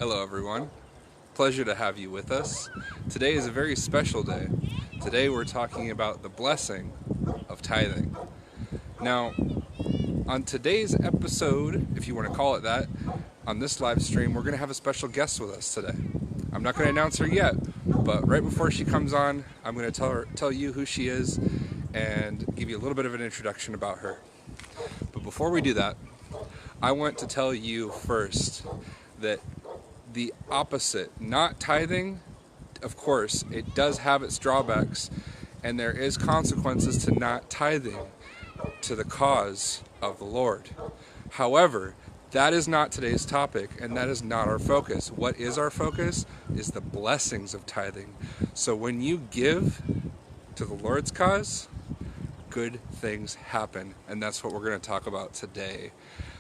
Hello everyone. Pleasure to have you with us. Today is a very special day. Today we're talking about the blessing of tithing. Now, on today's episode, if you want to call it that, on this live stream, we're going to have a special guest with us today. I'm not going to announce her yet, but right before she comes on, I'm going to tell you who she is and give you a little bit of an introduction about her. But before we do that, I want to tell you first that the opposite, not tithing, of course, it does have its drawbacks, and there is consequences to not tithing to the cause of the Lord. However, that is not today's topic, and that is not our focus. What is our focus is the blessings of tithing. So when you give to the Lord's cause, good things happen, and that's what we're going to talk about today.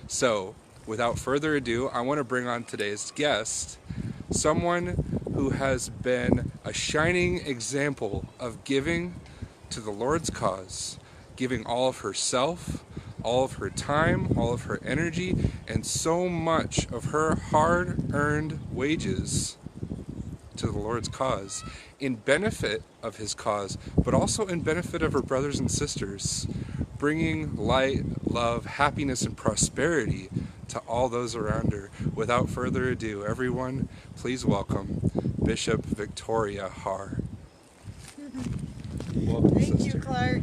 So, without further ado, I want to bring on today's guest, someone who has been a shining example of giving to the Lord's cause, giving all of herself, all of her time, all of her energy, and so much of her hard-earned wages to the Lord's cause, in benefit of his cause, but also in benefit of her brothers and sisters, bringing light, love, happiness, and prosperity to all those around her. Without further ado, everyone, please welcome Bishop Victoria Har. Welcome, Thank sister. You, Clark.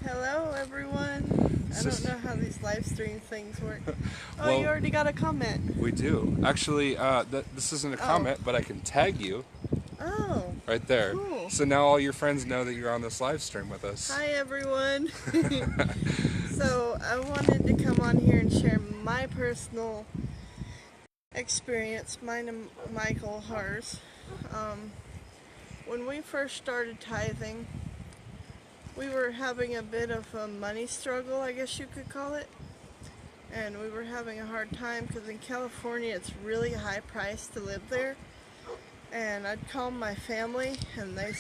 Hello, everyone. I don't know how these live stream things work. Oh, well, you already got a comment. We do. Actually, this isn't a comment, but I can tag you. Oh. Right there. Cool. So now all your friends know that you're on this live stream with us. Hi, everyone. So I wanted to come on here and share my personal experience, mine and Michael Har's. When we first started tithing, we were having a bit of a money struggle, I guess you could call it. And we were having a hard time because in California it's really high price to live there. And I'd call my family and they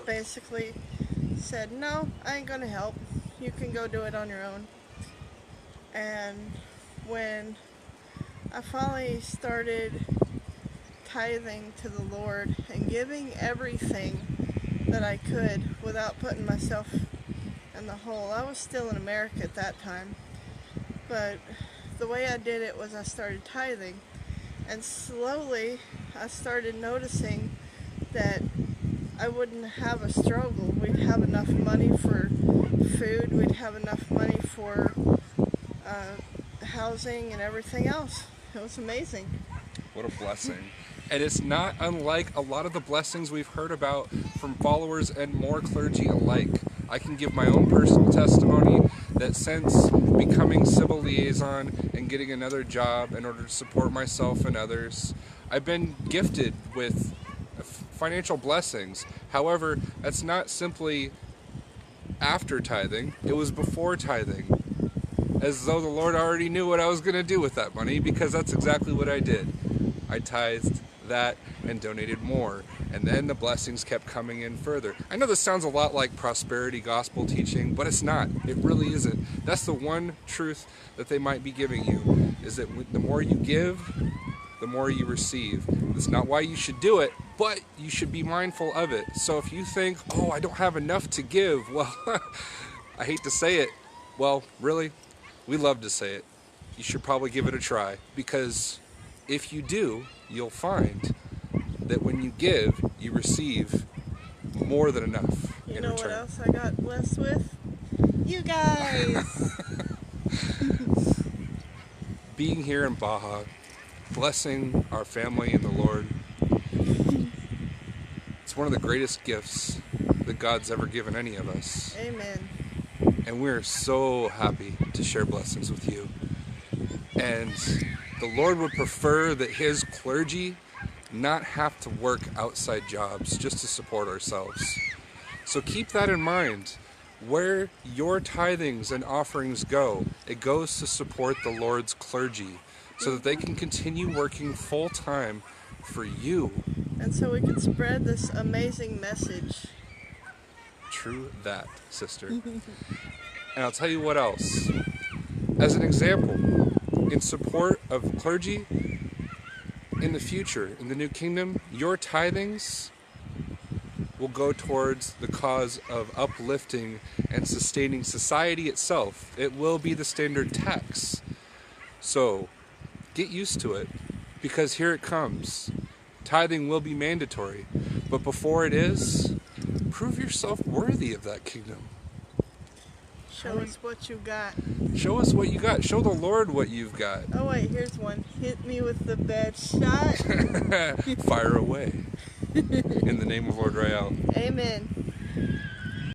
basically said, no, I ain't gonna help. You can go do it on your own. And when I finally started tithing to the Lord and giving everything that I could without putting myself in the hole. I was still in America at that time, but the way I did it was I started tithing, and slowly I started noticing that I wouldn't have a struggle. We'd have enough money for food, we'd have enough money for housing and everything else. It was amazing. What a blessing. And it's not unlike a lot of the blessings we've heard about from followers and more clergy alike. I can give my own personal testimony that since becoming civil liaison and getting another job in order to support myself and others, I've been gifted with financial blessings. However, that's not simply after tithing, it was before tithing. As though the Lord already knew what I was going to do with that money, because that's exactly what I did. I tithed that and donated more, and then the blessings kept coming in further. I know this sounds a lot like prosperity gospel teaching, but it's not. It really isn't. That's the one truth that they might be giving you, is that the more you give, the more you receive. That's not why you should do it, but you should be mindful of it. So if you think, oh, I don't have enough to give, well, I hate to say it, well, really, we love to say it. You should probably give it a try, because if you do, you'll find that when you give, you receive more than enough in return. You know what else I got blessed with? You guys! Being here in Baja, blessing our family in the Lord, it's one of the greatest gifts that God's ever given any of us. Amen. And we're so happy to share blessings with you. And the Lord would prefer that his clergy not have to work outside jobs just to support ourselves. So keep that in mind. Where your tithings and offerings go, it goes to support the Lord's clergy so that they can continue working full-time for you. And so we can spread this amazing message. True that, sister. And I'll tell you what else. As an example, in support of clergy, in the future, in the new kingdom, your tithings will go towards the cause of uplifting and sustaining society itself. It will be the standard tax. So, get used to it, because here it comes. Tithing will be mandatory, but before it is, prove yourself worthy of that kingdom. Show us what you got. Show us what you got. Show the Lord what you've got. Oh wait, here's one. Hit me with the bad shot. Fire away. In the name of Lord Rael. Amen.